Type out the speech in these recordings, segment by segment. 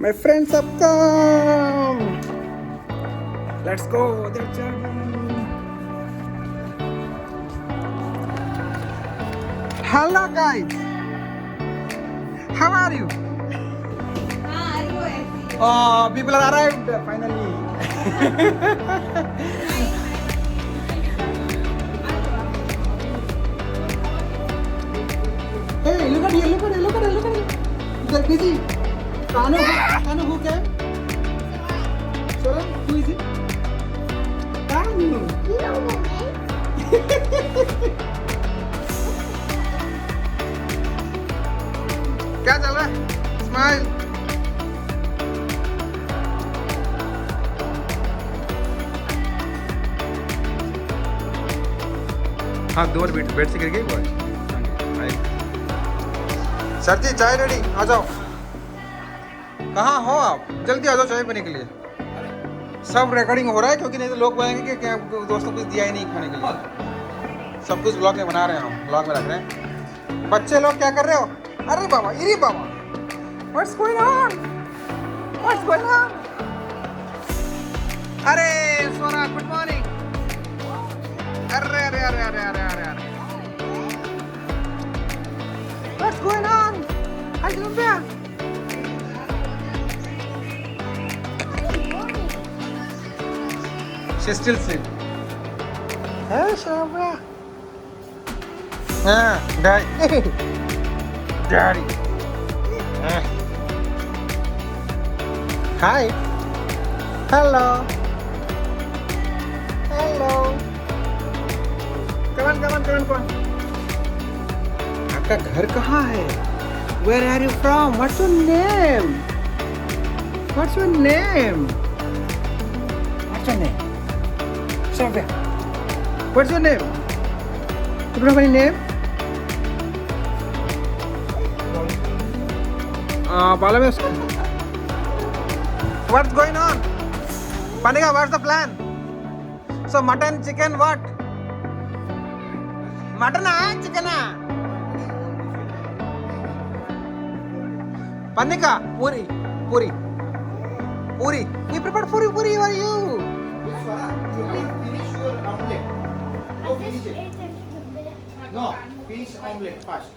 My friends have come. Let's go. They're journey. Hello guys. How are you? Oh, people are arrived finally. Hey, look at you. They're busy. Kanu, who came? Sora, who is it? Kanu. क्या चल रहा है? Smile. हाँ दो bed से गिर गई वो। सर जी चाय रेडी, आ जाओ। कहाँ हो आप? जल्दी आ जाओ चाय पीने के लिए। सब रिकॉर्डिंग हो रहा है क्योंकि नहीं तो लोग बोलेंगे कि क्या दोस्तों कुछ दिया ही नहीं खाने के लिए। सब कुछ ब्लॉग में बना रहे हैं हम, ब्लॉग में रख रहे हैं। बच्चे लोग क्या कर रहे हो? अरे बाबा, इरी बाबा, what's going on? What's going on? अरे सोना, गुड मॉर्निंग। अरे अरे अरे अरे अरे अरे अरे, what's going on? Hi Lambiyan, she still sleep. Hey Shabba. Daddy. Daddy. Hi. Hello. Hello. Come on. आपका घर कहाँ है? Where are you from? What's your name? What's your name? Shabba. What's your name? You don't have any name? Balamesh. What's going on? Panika, what's the plan? So mutton, chicken, what? Mutton chicken Panika, puri. We prepared puri. Who are you? Finish your omelette. Go finish it. No, finish omelette first.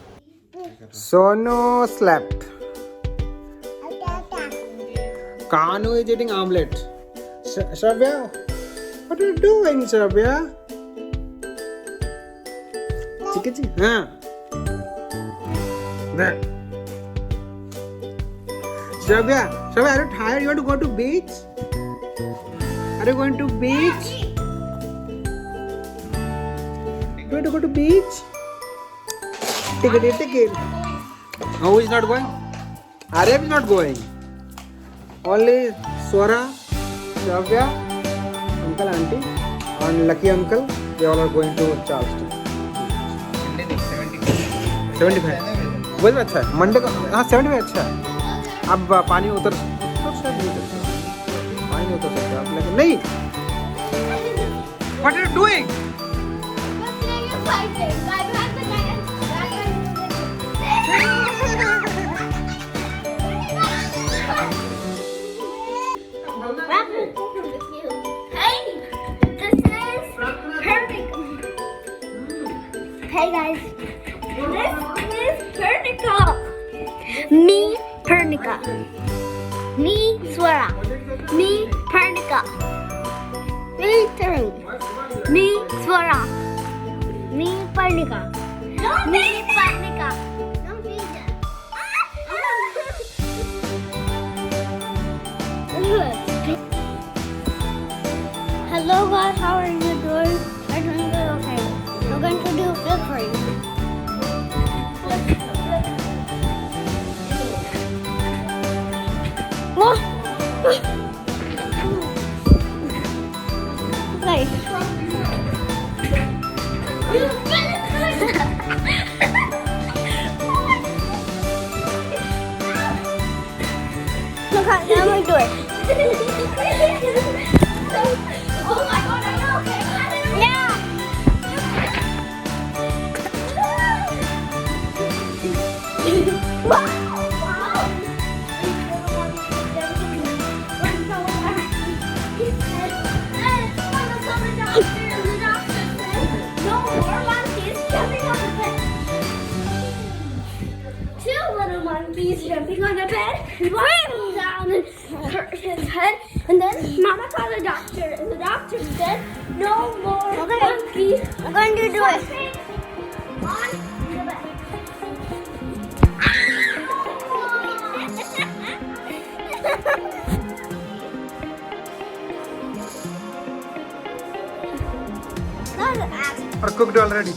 Sonu slept. Kanu is eating omelette. Shravya, what are you doing, Shravya? Chicken. There. Shravya, are you tired? You want to go to beach? Are you going to beach? You want to go to beach? Ticket. Who is not going? Arab is not going. Only Swara, Shravya, uncle, auntie, and lucky uncle. They all are going to Charleston. 75. वो भी अच्छा है। Monday का हाँ 75 अच्छा है। अब पानी उतर पानी उतर सकता है आप, लेकिन नहीं। What are you doing? Hey guys, this is Pernica. Me, Pernica. Me, Swara. Me, Pernica. Me, turn. Me, Swara. Me, Pernica. Me, Pernica. Don't be Hello guys, how are you doing? I'm doing good, okay. I'm going to do a flip for you. What? Okay. Okay, now I'm going to do it. Oh my god, I know. Yeah. Wow. We're going to do it. Or cooked already?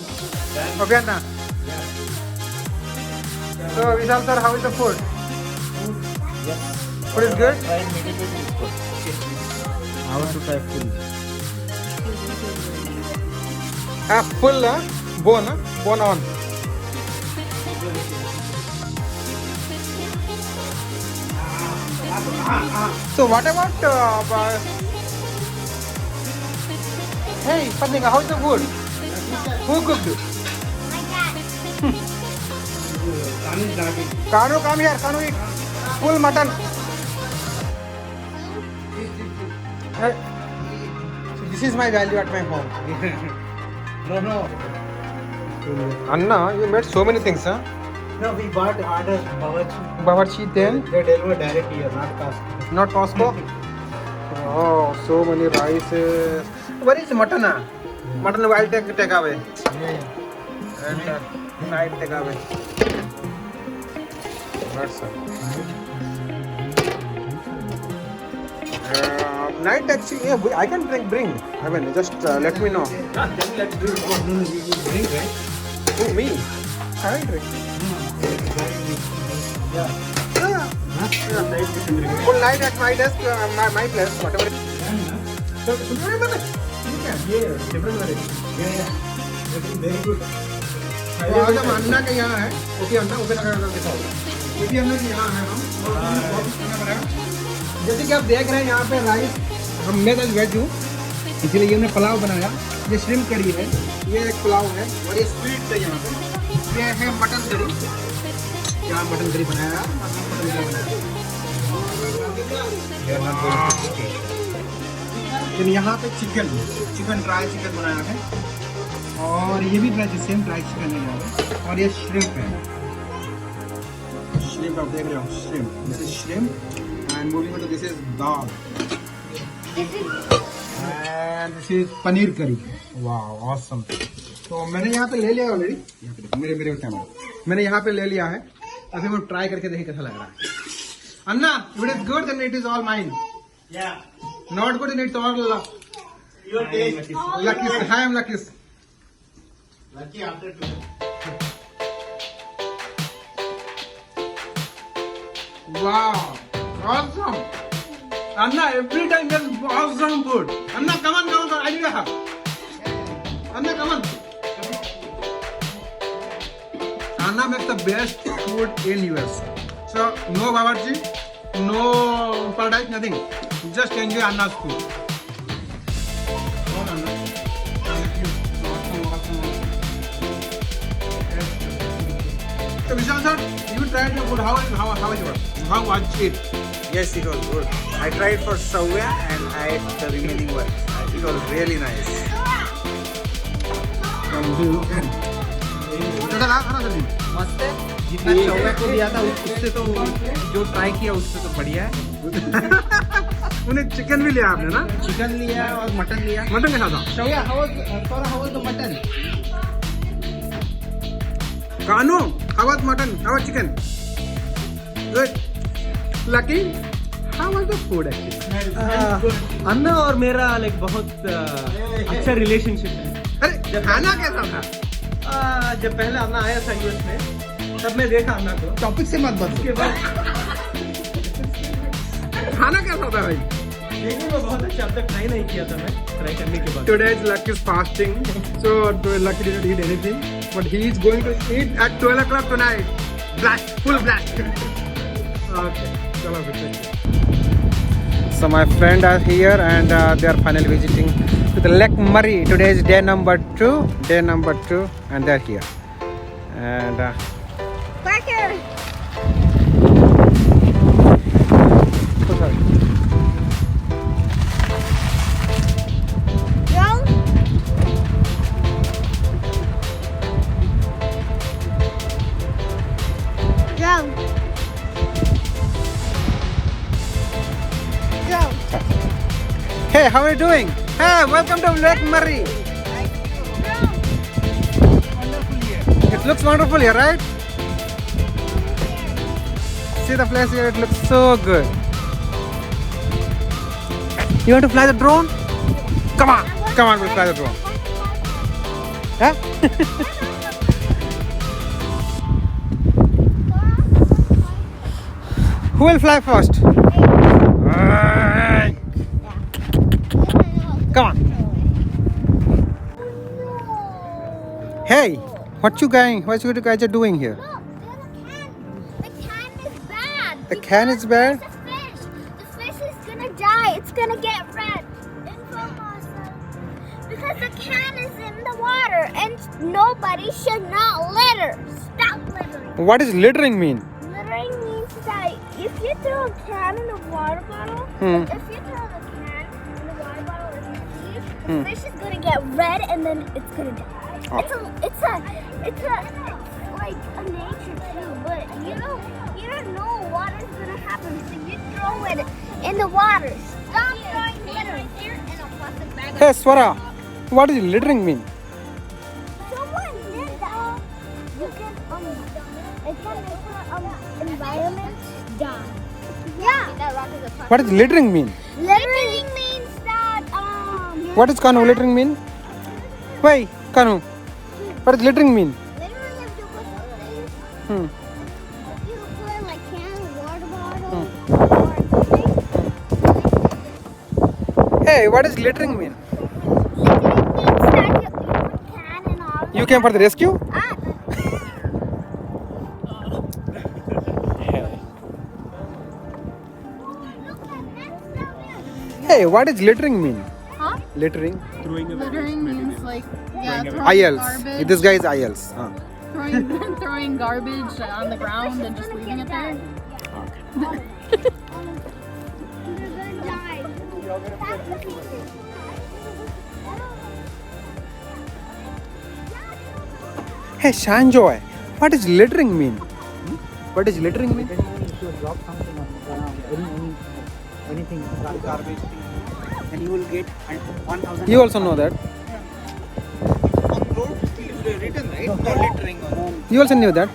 Okay, Anna. So, Vishal sir, how is the food? Food is good? Try medium is good. I want to try full. Full, bone, bone on. So what about hey Padnika, how is the food? Who cooked it? Kanu, come here. Kanu, eat full mutton. Hey, so this is my value at my home. No. Anna, you made so many things, huh? No, we bought order Bawarchi. Bawarchi then, They deliver directly here, not Costco. not Costco. Oh, so many rices. Where is mutton? Mutton I'll take away. Yeah. And night take away. That's night actually, yeah, I can bring. I mean, just let me know. Then let's do it. No, we will drink, right? Who, me? I drink. Yeah. Full night at my desk, my place, whatever. So, you can. Yeah, different variety. Yeah. Very good. तो आज हम अन्ना के यहाँ है, OP अन्ना open कर दिखाओ। OP अन्ना के यहाँ है हम, और बहुत खाना बनाया। जैसे कि आप देख रहे हैं यहाँ पे राइस, मैं तो वेज हूँ, इसलिए ये हमने पुलाव बनाया। ये श्रिम्प करी है, ये एक पुलाव है, और ये स्वीट है यहाँ पे। ये है मटन करी, यहाँ मटन करी बनाया, मटन करी बनाया। फिर यहाँ पे चिकन ड्राई चिकन बनाया है। और ये भी ड्राई सेम ड्राई चिकन है यहाँ पे। और ये श्रिम्प है, श्रिम्प आप देख रहे हो, shrimp, this is shrimp and moving to this is dal and this is paneer curry. वाह ऑसम। तो मैंने यहाँ पे ले लिया ऑलरेडी, मेरे कैमरा मैंने यहाँ पे ले लिया है। अभी मैं ट्राई करके देखिए कैसा लग रहा है। अन्ना, it is good then it is all mine, Yeah. Not good in it's all Your taste. Luckies. I am luckies. Lucky after two. Wow, awesome! Anna, every time there's awesome food. Anna, come on, I need a hug. Anna, come on. Anna makes the best food in US. So, no Bawarchi, no paradise, nothing. Just enjoy Anna's food. Come on, Anna. So Vishal sir, you tried your food. How was yours? How was it? Yes, it was good. I tried for Sauya and I ate the remaining one. It was really nice. मस्त है। जितना शौया को दिया था उससे तो जो try किया उससे तो बढ़िया है। उन्हें चिकन भी लिया आपने ना? चिकन लिया और मटन लिया। मटन कैसा था? शौया how was the mutton? Kanu, how was mutton? How was chicken? Good. Lucky, how was the food actually? अन्ना और मेरा लाइक बहुत अच्छा रिलेशनशिप है। अरे खाना कैसा था? जब पहले अन्ना आया था यूएस में तब मैं देखा अन्ना को। टॉपिक से मत बदलो। उसके बाद खाना कैसा था भाई? देखने में बहुत अच्छा, अब तक ट्राई नहीं किया था मैं, ट्राई करने के बाद। Today is Lucky's fasting, so Lucky didn't eat anything, but he is going to eat at 12 o'clock tonight. Blast, full blast. Okay, chalo फिर चलते हैं। So my friend are here and they are finally visiting to the Lake Murray. Today is day number 2, and they are here. And Back here. sorry. Joe? Joe. Joe. Hey, how are you doing? Hey, welcome to Lake Murray. Joe. looks wonderful here, right? See the place here, it looks so good. You want to fly the drone? Come on, we'll fly the drone. Huh? Who will fly first? Come on. Hey, what you guys are doing here? Look, there's a can. The can is bad. The can is bad? It's a fish. The fish is gonna die. It's gonna get red. Because the can is in the water and nobody should not litter. Stop littering. What does littering mean? Littering means that if you throw a can in a water bottle, if you throw the can in the water bottle in the sea, the fish is gonna get red and then it's gonna die. Oh. It's like a nature too, but you don't know water's gonna happen, so you throw it in the water. Stop throwing litter here in a plastic bag. Hey Swara, what does littering mean? Someone did that. You can it can make the environment die. Yeah. What does littering mean? Littering means that What does Kanu littering mean? Wait, Kanu, what does littering mean? littering if you put something Hmm. if you put in like can, water bottle, or Hey, what does littering mean? littering means that you put can and all. You came for the rescue? Ah. Hey, what does littering mean? Huh? Littering? Littering means like throwing IELTS. garbage, This guy is IELTS. throwing garbage on the ground and just leaving it there. They're gonna die. That's the secret. Hey, Shanjoy, what does littering mean? What does littering mean? If you drop something on the ground, anything, garbage thing, and you will get 1,000. You also know that. On road, it's written, right? No littering on. You also knew that.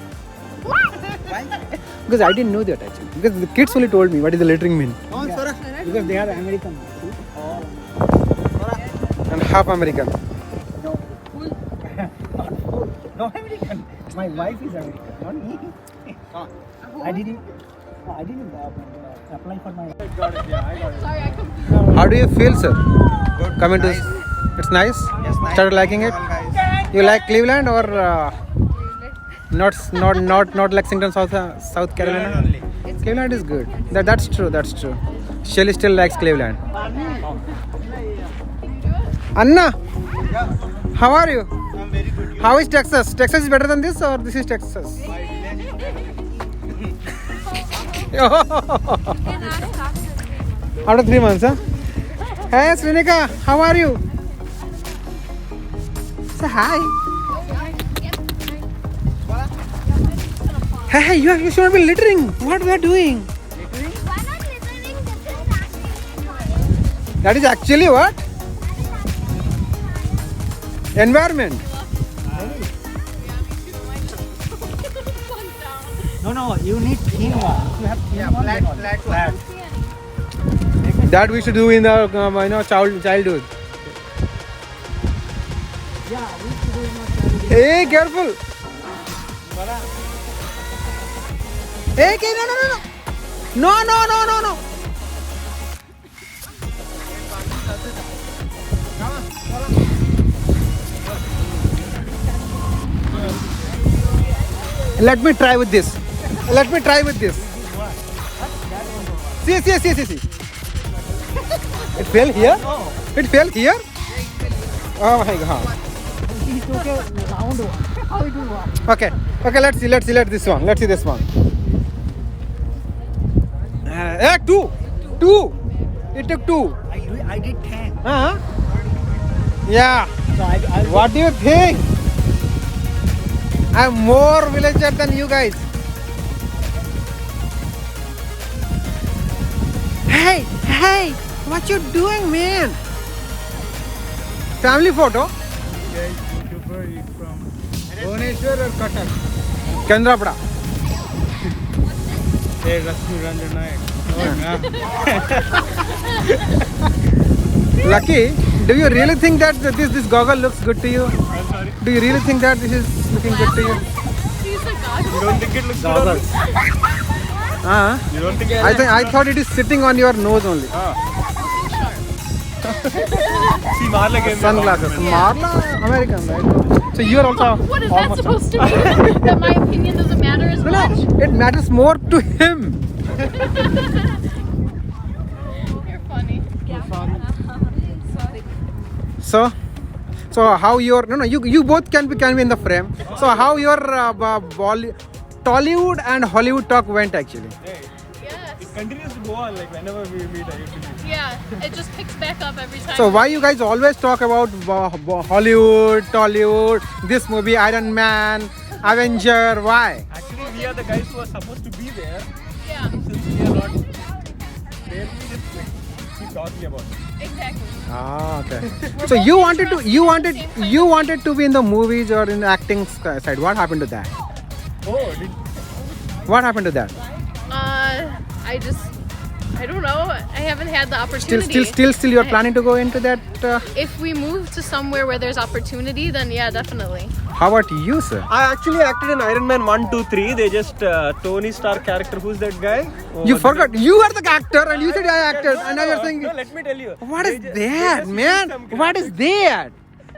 Why? Because I didn't know that actually. Because the kids only told me what does the littering mean. Oh, Swara. Because they are American. I'm half American. No. No American. My wife is American, not me. I didn't apply for my. Sorry, I confused. How do you feel, sir? Coming to it's nice. Yes, nice. Started liking it. All guys. You like Cleveland or not Lexington, South Carolina? only. Cleveland is good. That's true. That's true. Shelly still likes Cleveland. Anna, how are you? I'm very good. How is Texas? Texas is better than this, or this is Texas? After 3 months, huh? Hey, Srinika, how are you? Say hi. Hey, you shouldn't be littering. What we are doing? Why not littering? This is actually That is actually what? Environment. No, you need thin one. You have thin one. Flat. That we should do in the childhood. Yeah, we should do in our childhood. Hey, careful. Hey, no. Let me try with this. See. It fell here? It fell here? Oh my god. He took a round one. How it will work? Okay, let's see this one. Let's see this one. Two. It took 2. I did 10. Uh-huh. Yeah. So I What do you think? I'm more villager than you guys. Hey, what you doing, man? Family photo? YouTuber is from Bhubaneswar or Cuttack? Kendrapada. Hey, Rasmi Ranjana. Lucky, do you really think that this goggle looks good to you? I'm sorry. Do you really think that this is looking good to you? He's a god. You don't think it looks good on me? You don't think it I thought it is sitting on your nose only. See, Marla gave me Sunglasses. a compliment. Marla, American, right? So you are also. What is that almost supposed to mean? That my opinion doesn't matter as No, much? no, it matters more to him. You're funny. So how your you both can be in the frame. So how your Tollywood and Hollywood talk went actually. Yes. It continues to go on like whenever we meet. I usually. Yeah, it just picks back up every time. So why you guys always talk about Hollywood, Tollywood, this movie, Iron Man, Avenger? Why? Actually, we are the guys who are supposed to be there. Yeah, Since we are not there, we just keep talking about it. exactly. Ah, okay. So you wanted to be in the movies or in the acting side. What happened to that? Oh, What happened to that? I don't know. I haven't had the opportunity. Still you're planning to go into that? If we move to somewhere where there's opportunity, then yeah, definitely. How about you, sir? I actually acted in Iron Man 1, 2, 3. They just Tony Stark character. Who's that guy? Oh, You forgot. You are the actor and you said I acted and now you're saying. No, let me tell you. What is They that, just man? used some What is that?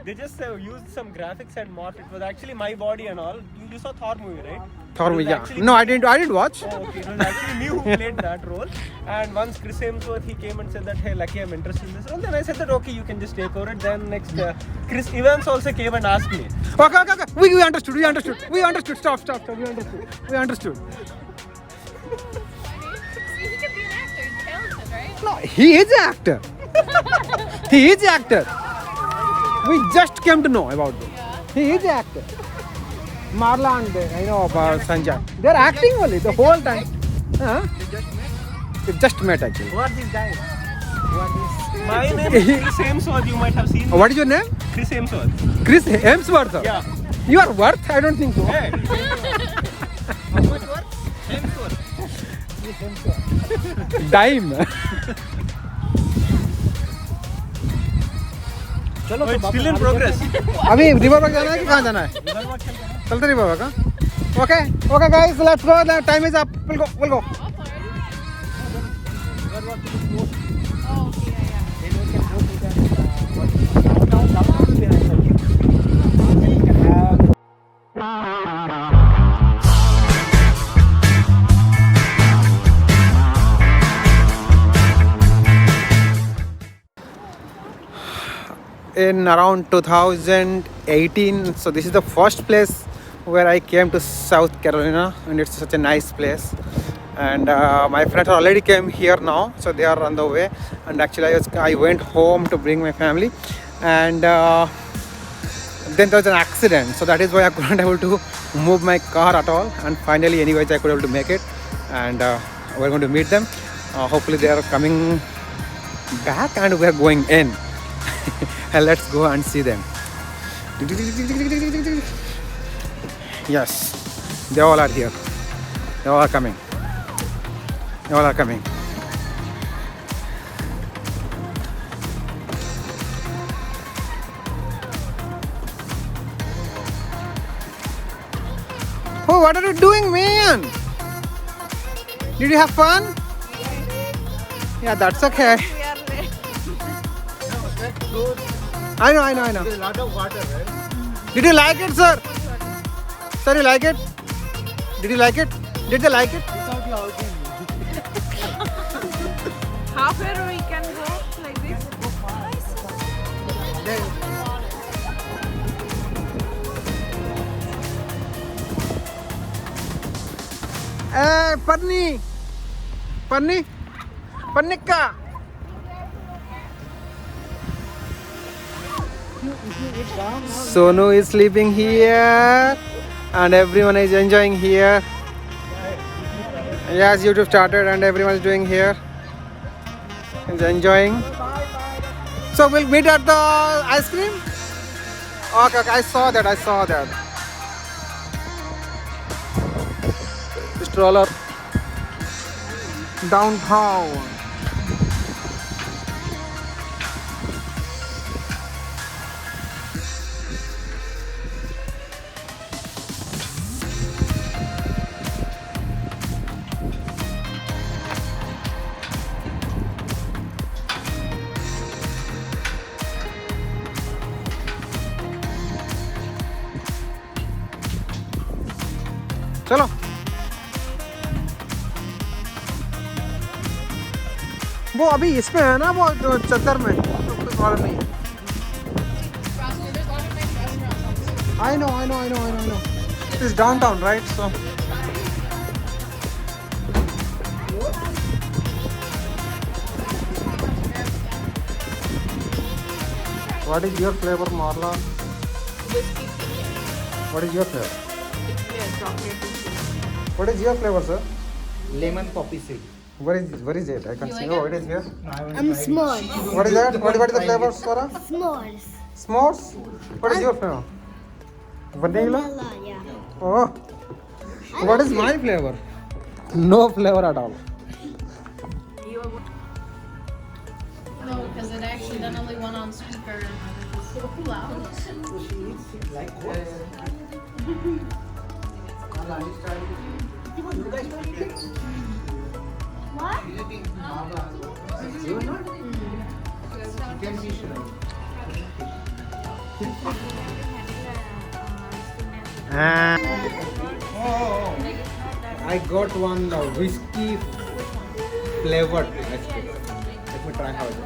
They just used some graphics and morphed. It was actually my body and all. You saw Thor movie, right? Thor, It was yeah. actually No, me. I didn't watch. Oh, okay. It was actually me who played that role. And once Chris Hemsworth, he came and said that, hey, Lucky, I'm interested in this role. Then I said that, okay, you can just take over it. Then next, Chris Evans also came and asked me. Okay. We understood. We understood. Stop. We understood. See, he can be an actor. He's talented, right? No, he is an actor. He is an actor. We just came to know about this. He is an actor. Marla and Sanjay. They're acting only the whole time. Huh? They just met actually. Who are these guys? My name is Chris Hemsworth. You might have seen me. What is your name? Chris Hemsworth. Chris Hemsworth. Yeah. You are worth? I don't think so. Hey. Dime. Oh, it's still in progress. अभी river walk जाना है कि कहाँ जाना है? चलते river walk हाँ? Okay guys, let's go. The time is up. We'll go. Oh, yeah. In around 2018, so this is the first place where I came to South Carolina, and it's such a nice place. And my friends already came here now, so they are on the way. And actually I went home to bring my family, and then there was an accident, so that is why I couldn't able to move my car at all. And finally, anyways, I could able to make it, and we're going to meet them. Hopefully they are coming back and we're going in. And let's go and see them. Yes, they all are here. They all are coming. Oh, what are you doing, man? Did you have fun? Yeah, that's okay. I know. There's a lot of water, right? Did you like it, sir? Sir, you like it? Did you like it? Did they like it? Without you, how can Halfway we can go like this. Hey, Pannika. Sonu is sleeping here, and everyone is enjoying here. Yes, YouTube started, and everyone is doing here. Is enjoying. So we'll meet at the ice cream. Okay, I saw that. stroller downtown. चलो वो अभी इसमें है ना, वो चद्दर में, तो कोई प्रॉब्लम नहीं है. I know. It is downtown, right? So what is your flavor, Marla? What is your flavor? What is your flavor, sir? Lemon poppy seed. Where is it? I can see. Oh, it is here. S'mores. What is that? What is the flavor, Sarah? S'mores. S'mores? What is your flavor? Vanilla? Vanilla, yeah. Oh. What is my flavor? No flavor at all. No, because it actually then only went on speaker and it was so loud. I got one whiskey flavored ice cream. Let me try how it is.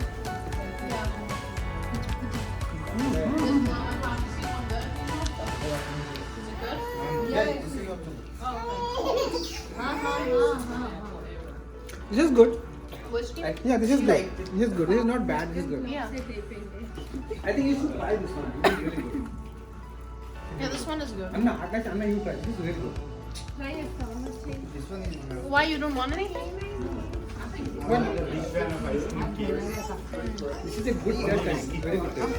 This is good. Yeah, this is good. This is good. This is not bad. This is good. Yeah. I think you should try this one. This is really good. Yeah, this one is good. Anna, you try. This is really good. Why, you don't want any? Well, this is a good taste. Very good taste.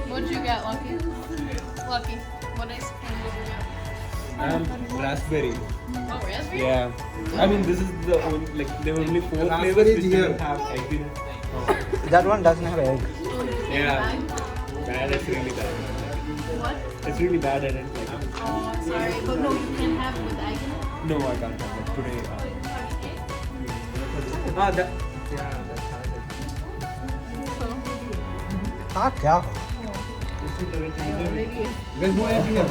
What'd you get, Lucky? Lucky, what ice cream did you get? Raspberry. Oh, raspberry? Yeah. I mean, this is the only, like, there are only 4 Raspberry flavors is which here. don't have egg in it. That one doesn't have egg. Yeah. Bad, it's really bad. What? It's really bad, I didn't like it. Oh, I'm sorry. But no, you can have it with egg in it. No, I can't have it today. That. Yeah, that's how it हाँ क्या हो? There's no egg here.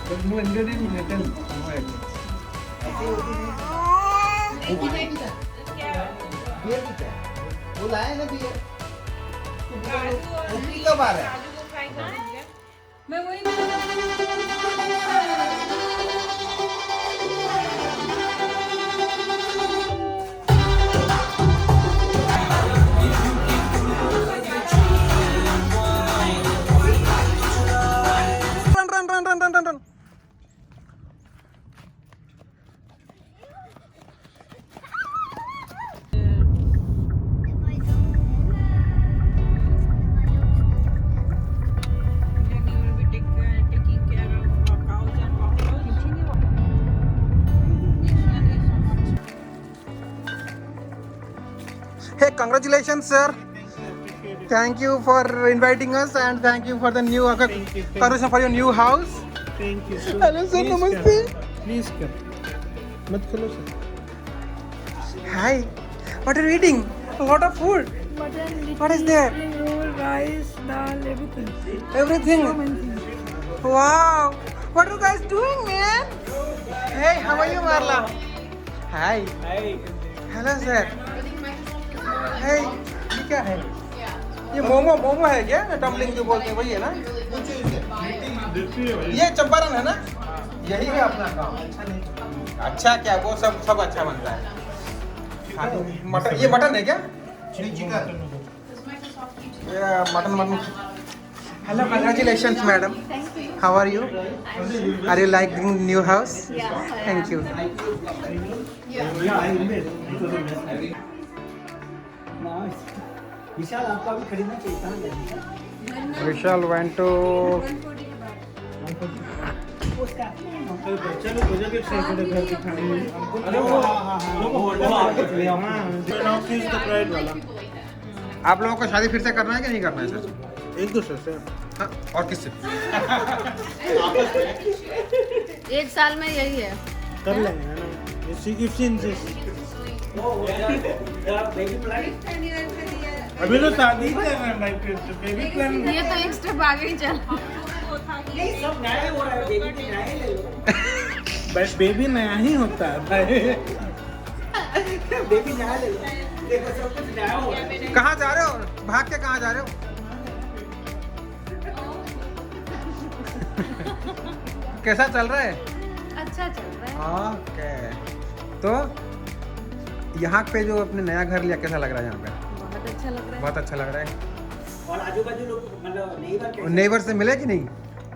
There's no ingredient in it. No egg. वो लाए ना beer कब आ रहा है Run. Then you will be taking care of cows and buffaloes. Hey, congratulations, sir. Thank you for inviting us and thank you for the new congratulations for your new house. Thank you so Hello, sir. Namaste. Please come. Mat khalo, sir. Hi. What are you eating? A lot of food. What is there? Roll, rice, dal, everything. Everything. Wow. What are you guys doing, man? Hey, how are you, Marla? Hi. Hi. Hello, sir. Hey, ये क्या है? ये मोमो है क्या? Dumpling जो बोलते हैं वही है ना? ये चंपारण है ना? यही है अपना काम. अच्छा क्या? वो सब अच्छा बनता है. मटन, ये मटन है क्या? चिकन. ये mutton. Hello, congratulations, madam. Thank you. How are you? Are you liking new house? Yeah. Thank you. विशाल आपको अभी खरीदना चाहिए था ना Vishal went to आप लोगों को शादी फिर से करना है कि नहीं करना है सर? एक दूसरे से हाँ, और किससे? एक साल में यही है. कर लेंगे है ना. If she insists. अभी तो शादी ही कर रहे हैं भाई, फिर तो बेबी प्लान. ये तो एक स्टेप आगे ही चल. नहीं सब नया ही हो रहा है बेबी भी नया ही ले लो बस बेबी नया ही होता है भाई. बेबी नया ले लो देखो सब कुछ नया हो रहा है कहाँ जा रहे हो? भाग के कहाँ जा रहे हो? कैसा चल रहा है? अच्छा चल रहा है. ओके. तो यहाँ पे जो अपने नया घर लिया कैसा लग रहा है? यहाँ पे बहुत अच्छा लग रहा है. बहुत अच्छा लग रहा है. और आजू बाजू लोग मतलब नेबर नेबर से मिले कि नहीं?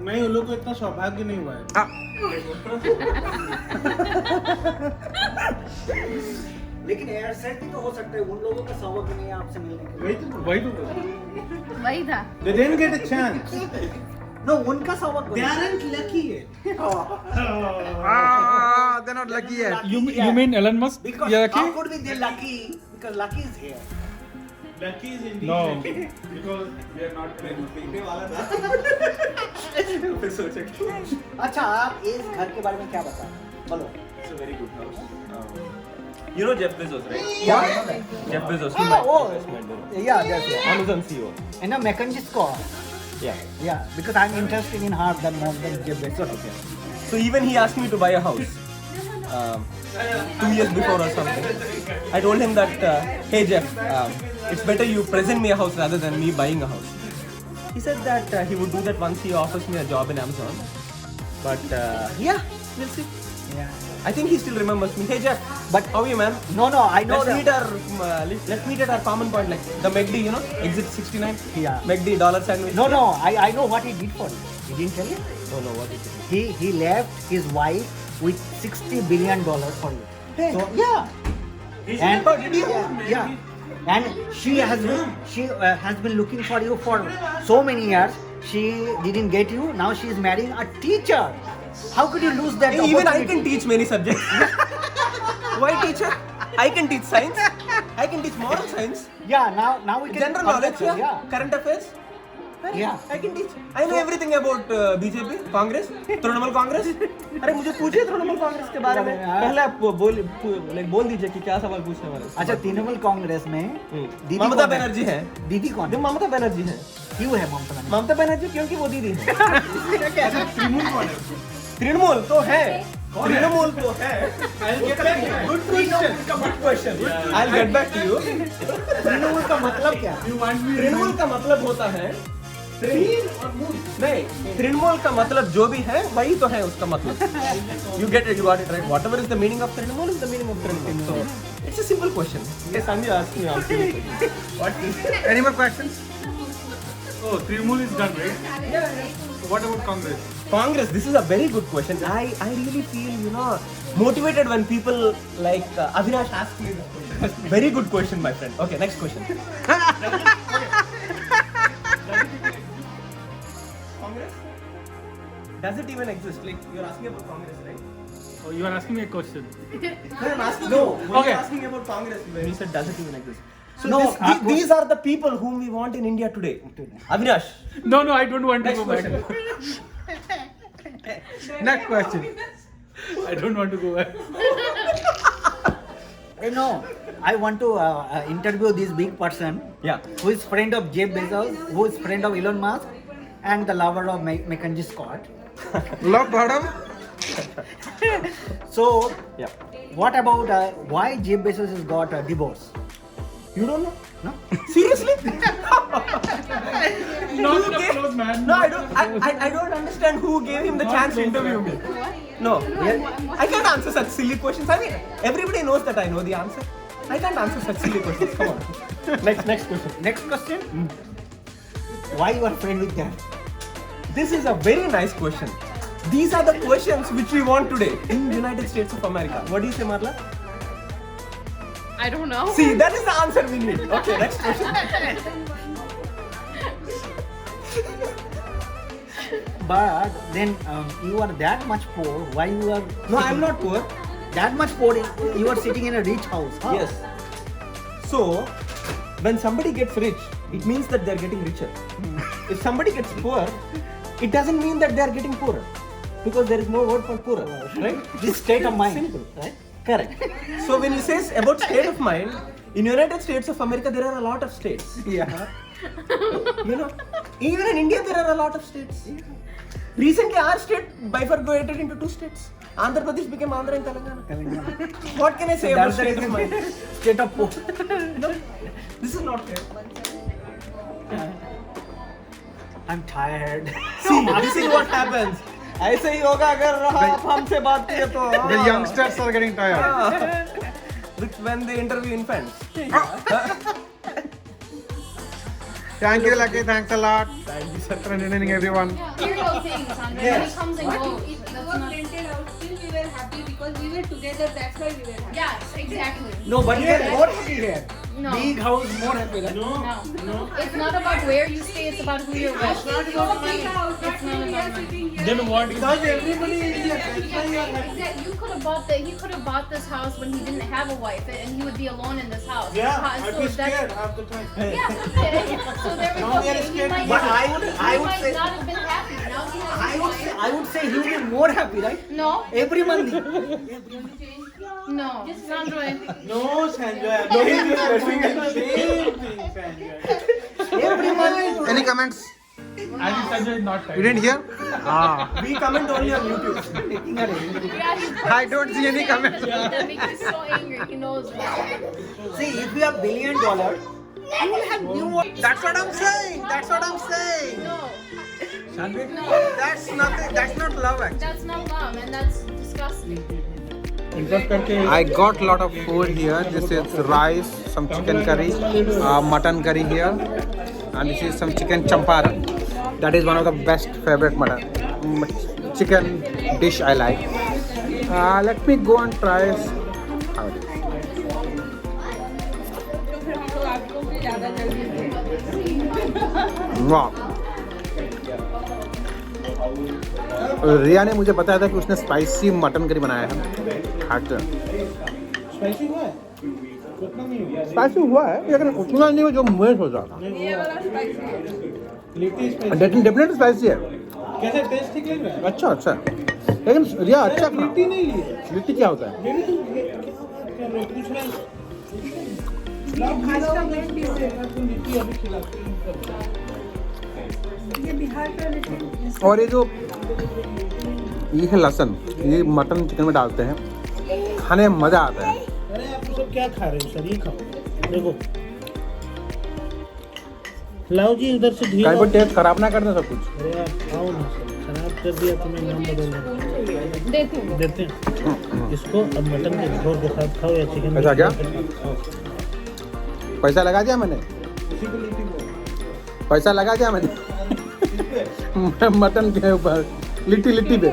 नहीं, उन लोग को इतना सौभाग्य नहीं हुआ है. हाँ. लेकिन एयर सेट भी तो हो सकता है उन लोगों का सौभाग्य नहीं है आपसे मिलने के वही तो वही था. they didn't get a chance. No उनका सौभाग्य They aren't lucky yet. They're not lucky yet. You mean Elon Musk? Because Yeah, how okay. could be they lucky? Because lucky is here. Lucky is indeed No. lucky. Because we are not playing. फिर सोचेंगे. अच्छा आप इस घर के बारे में क्या बताएं? बोलो. It's a very good house. You know Jeff Bezos, right? Yeah, I know that. Jeff Bezos, Oh, investment. yeah, that's it. Amazon CEO. And a McKinsey score. Yeah. Yeah, because I'm interested in her than more than Jeff Bezos. So even he asked me to buy a house 2 years before or something. I told him that, hey Jeff, it's better you present me a house rather than me buying a house. He said that he would do that once he offers me a job in Amazon. But yeah, we'll see. Yeah. I think he still remembers me. Hey Jeff, But- how are you, man? No, I know Let's that. meet let's meet at our common point, like the McD, you know, exit 69. Yeah. McD dollar sandwich. No, I know what he did for you. He didn't tell you? Oh no, what is it? He left his wife with $60 billion for you. Hey. So yeah. And yeah. And she has been looking for you for so many years. She didn't get you. Now she is marrying a teacher. How could you lose that Hey, even I opportunity? can teach many subjects. Why teacher? I can teach science. I can teach moral science. Yeah, now we can General knowledge, yeah. Current affairs. Yeah. I can teach. I know everything about BJP, Congress, Trinamool Congress. अरे मुझे पूछिए तृणमूल कांग्रेस के बारे में. पहले आप बोल दीजिए कि क्या सवाल पूछने वाले. अच्छा तृणमूल कांग्रेस में दीदी ममता कौन है? बनर्जी है. दीदी कौन जो है? ममता बनर्जी है. क्यों है ममता बनर्जी? ममता बनर्जी क्योंकि वो दीदी है. तृणमूल तो है. तृणमूल तो है. Good question. I'll get back to you. Trinamool का मतलब क्या? तृणमूल का मतलब होता है नहीं, तृणमूल का मतलब जो भी है वही तो है उसका मतलब. You get it, you got it right. Whatever is the meaning of Trinamool is the meaning of Trinamool. So it's a simple question. Yes, Sanjay asked me also. What is? Any more questions? Oh, Trinamool is done, right? What about Congress? Congress, this is a very good question. I really feel, motivated when people like Avinash ask me this question. Very good question, my friend. Okay, next question. Congress? Does it even exist? Like, you're asking about Congress, right? Oh, you are asking me a question. No, I'm asking No. you. When Okay. you're asking about Congress, when you said does it even exist? So No, these are the people whom we want in India today. Avinash, No, I don't want to next go back. question. Next question. I don't want to go back. No, I want to interview this big person Yeah. who is friend of Jeff Bezos, who is friend of Elon Musk, and the lover of Mackenzie Scott. Love bottom. So, Yeah. what about why Jeff Bezos has got a divorce? You don't know? No? Seriously? Not the close, man. No, I don't understand who gave him the chance to interview me. No, I can't answer such silly questions. I mean, everybody knows that I know the answer. I can't answer such silly questions. Come on. Next question. Next question. Why you are friend with them? this is a very nice question. These are the questions which we want today in United States of America. What do you say, Marla? I don't know. See, that is the answer we need. Okay, next question. But then you are that much poor. Why you are? No, I'm not poor. That much poor. You are sitting in a rich house. How? Yes. So, when somebody gets rich, it means that they're getting richer. If somebody gets poor, it doesn't mean that they're getting poorer. Because there is no word for poorer, right? This state of mind. Simple. Right? Correct. So when you say about state of mind, in United States of America there are a lot of states. Yeah. You know, even in India there are a lot of states. Recently our state bifurcated into 2 states. Andhra Pradesh became Andhra and Telangana. What can I say about state of mind? State of poor. No, this is not fair. I'm tired. See, this is what happens. ऐसे ही होगा अगर आप हमसे बात किए तो. The youngsters are getting tired. When they interview infants. Thank you, Lucky. Thanks a lot. Thank you, sir, for entertaining everyone. Here's the thing, Sandra. When he comes and goes. If you were rented out, still we were happy because we were together. That's why we were happy. Yes, exactly. No, but you are more happy here. No. Big house, more happy. Right? No. It's not about where you stay, it's about who you're with. It's not about money. It's not about money. Then what? Because everybody is here. Exactly. You could have bought he could have bought this house when he didn't have a wife and he would be alone in this house. Yeah, So I'd be that's- scared half the time. Yeah. So there we go. we are He scared. might, But I would might say- not have been happy. Now he has I his would wife. say, I would say he will be more happy, right? No. Every month. No. Sandro. No, Sanjay. No, he's just pressing the same thing, Sanjay. Every month. Any comments? I think Sanjay is not You tired. didn't hear? Ah. We comment only on YouTube. Yeah, he's I don't see any comments. that makes me so angry. He knows me. See, if you have $1 billion, you will have new. That's what I'm saying. That's what I'm saying. No. That's nothing. That's not love, actually. That's not love and that's disgusting. I got lot of food here. This is rice, some chicken curry, mutton curry here, and this is some chicken champaran. That is one of the best favorite chicken dish I like. Let me go and try how it is. Wow. रिया ने मुझे बताया था कि उसने spicy mutton curry बनाया है. Spicy हुआ है? उतना नहीं हुआ. स्पाइसी हुआ है लेकिन उतना नहीं जो मैं सोचा था. ये वाला spicy है. लिट्टी spicy. डेफिनेटली स्पाइसी है. कैसे टेस्ट ठीक लग रहा है? अच्छा अच्छा लेकिन रिया अच्छा खाना. लिट्टी नहीं ली है. लिट्टी क्या होता है? ये भी तुम क्या पूछ रहे हो? लाओ खा लो नेक्स्ट डिश है. तुम लिट्टी अभी खिलाते हो. और ये जो ये है लहसुन, ये मटन चिकन में डालते हैं, खाने में मजा आता है. अरे आप सब क्या खा रहे हो सर? ये खाओ. देखो. लाओ जी इधर से घी. कहीं पर टेस्ट खराब ना करना सब कुछ. अरे आप खाओ ना सर. खराब कर दिया तुम्हें नाम बदलना. देते हैं. इसको अब मटन के झोल के साथ खाओ या चिकन. ऐसा क्या? पैसा लगा दिया मैंने. पैसा लगा दिया मैंने मटन के ऊपर लिट्टी लिट्टी पे.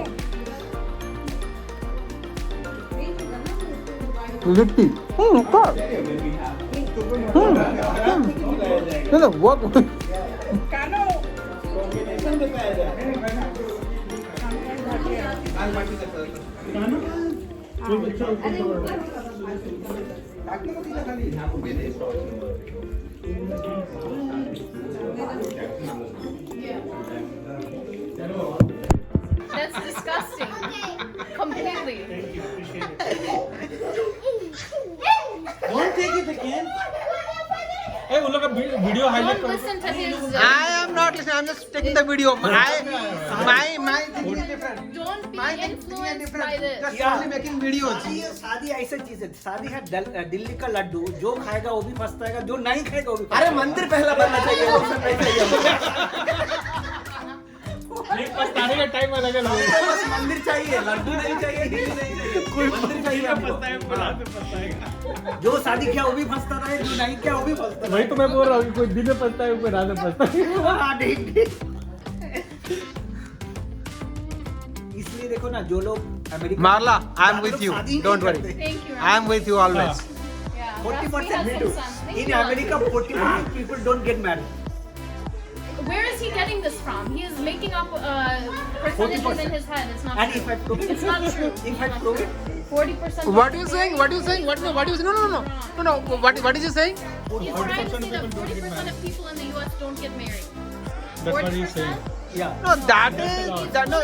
लिट्टी वो That's disgusting. Completely. Don't take it again. Hey, वो लोग का वीडियो हाईलाइट Don't करो. listen to his. I am not listening. I'm just taking the video. My thinking is different. Don't be My thinking is influenced different. by this. Just only making videos. शादी ऐसा चीज है. शादी है दिल्ली का लड्डू. जो खाएगा वो भी पछताएगा, जो नहीं खाएगा वो भी. अरे मंदिर पहला बनना चाहिए. वो सब नहीं चाहिए. एक पछताने का टाइम अलग अलग. बस मंदिर चाहिए, लड्डू नहीं चाहिए, घी नहीं चाहिए. कोई मंदिर चाहिए हमको. पछताएगा. जो शादी किया वो भी फंसता रहे, जो नहीं किया वो भी फंसता वही तो मैं बोल रहा हूँ. कोई दिन में पछताएगा, कोई रात में पछताएगा. रहे. हाँ, ठीक ठीक. इसलिए देखो ना जो लोग America Marla, I'm with you. Don't worry. Thank you. I'm with you always. Yeah, 40% Rafi me has too. some sons. Thank In you. America, 40% people don't get married. Where is he getting this from? He is making up percentages 40%. in his head. It's not And true. if I prove it, It's not true. if I prove it, 40%. What are you saying? What are you saying? What no? What are you saying? No. What is he saying? He's trying to say that 40% of people in the U.S. don't get married. That's what he's saying. yeah. No, that is that no.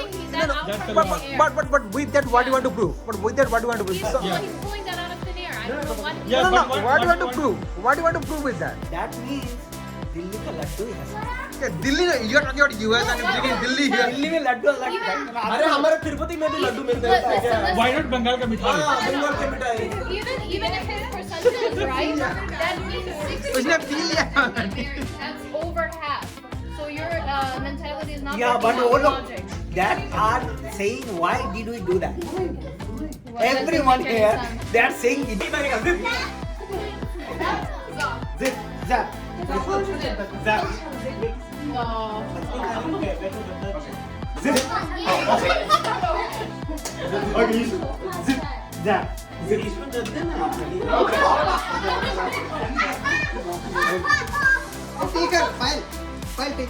But with that, what do you want to prove? But with that, what do you want to prove? He's, So, well, he's pulling that out of thin air. I don't know what. Yeah, no, but no. What do you want to prove? What do you want to prove with that? That means Delhi का लड्डू ही है. Yeah, Delhi. You're talking about US and you're bringing Delhi here. Delhi में लड्डू अलग है. अरे हमारे तिरुपति में भी लड्डू मिलते हैं क्या? Listen, Why not बंगाल का मिठाई? बंगाल की मिठाई. even if his percentage is right, that means 60% उसने पी लिया. don't get married. That's over half. So your mentality is not Yeah, working but out all with of logic. that are saying why did we do that? Well, that Everyone doesn't make here, any sense. they are saying it. Zip, zap, zap, No. zip, zip, zap, zip. ठीक है, file ठीक.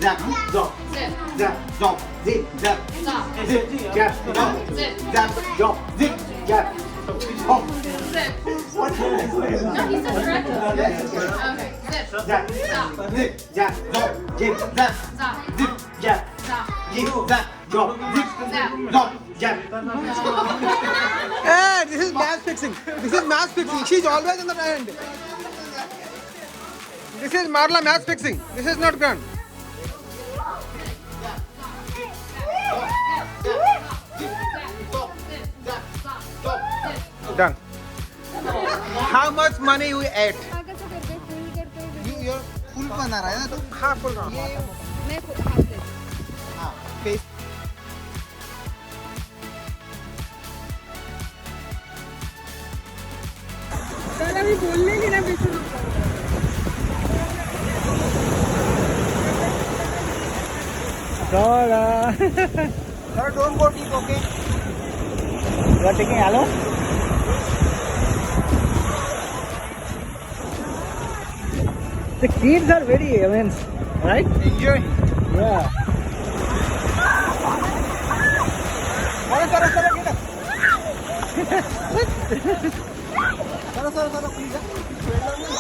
Zap, zop, Zip. zap, zop, zip, zap, Stop. zip, zap, zop, Zip. zap, zop, zip, zap, hop. Zip. What is this? No, he said correct. Okay. Zip. Zap, Stop. zip, zap, zop, zip, zap, Stop. zip, zap, Stop. zip, zap, zop, zip, Zap. zop, zap. Hey, this is match fixing. This is match fixing. She's always on the end. This is Marla match fixing. This is not gun. Done. How much money you ate? You full बना रहा है ना तू? हाँ full बना. हाँ face. Sir, don't go deep, okay? You are taking hello? The kids are very, right? Enjoy. Yeah. चलो please.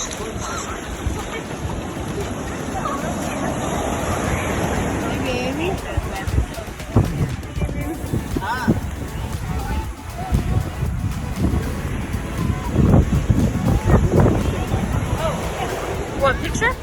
What picture?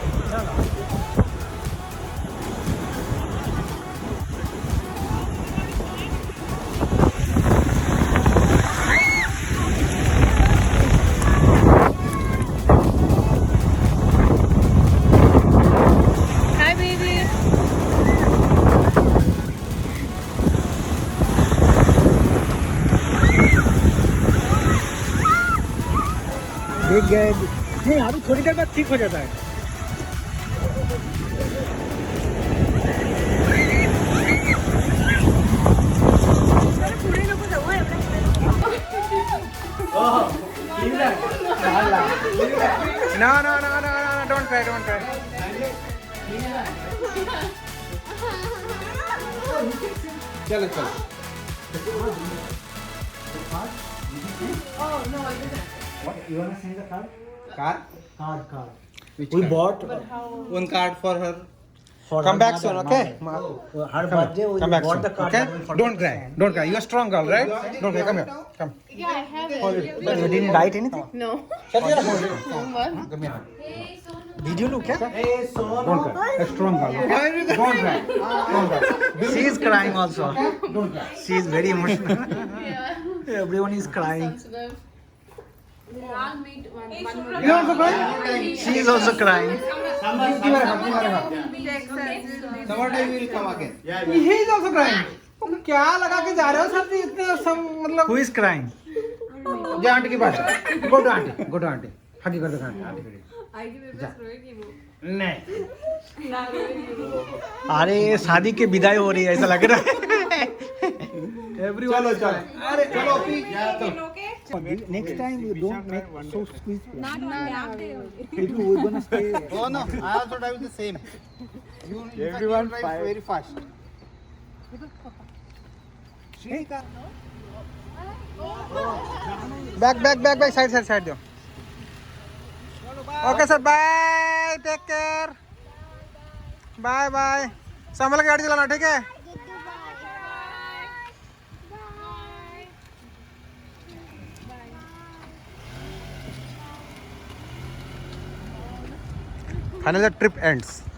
Hi, baby. देख गए नहीं अभी थोड़ी देर बाद ठीक हो जाता है No, don't try. चलो. What? You want to send the card? Car? Card. Which We card? bought One card for her. for Come her back mother, soon, okay? mother. Her Come birthday, we Come back bought soon, the card. okay? that we forgot Don't to cry. send. Don't cry. You're a strong girl, right? Don't cry. Come here. Come. Yeah, I have it. But you didn't write anything? No. Come here. What? Video look, yeah? Don't cry. A strong girl. Okay? Don't cry. She is crying also. Don't cry. She is very emotional. Yeah. Everyone is crying. Sensitive. I'll meet one You also cry? She is also crying. Give her a hug. Give her a hug. Someday we will come again. He is also crying. तुम क्या लगा के जा रहे हो सब इतने सब मतलब Who is crying? जा आंटी के पास. Go to auntie. Hug कर दो आंटी. आएगी मेरे पास रोएगी वो नहीं ना रोएगी वो अरे शादी की विदाई हो रही है ऐसा लग रहा है चलो चलो अरे चलो next time you don't make so squeeze not on that day we're gonna stay Oh no, I also drive the same. You everyone drives very fast. Back, side दो. Okay sir, bye, take care. Bye. संभल के गाड़ी चलाना ठीक है? Finally the trip ends.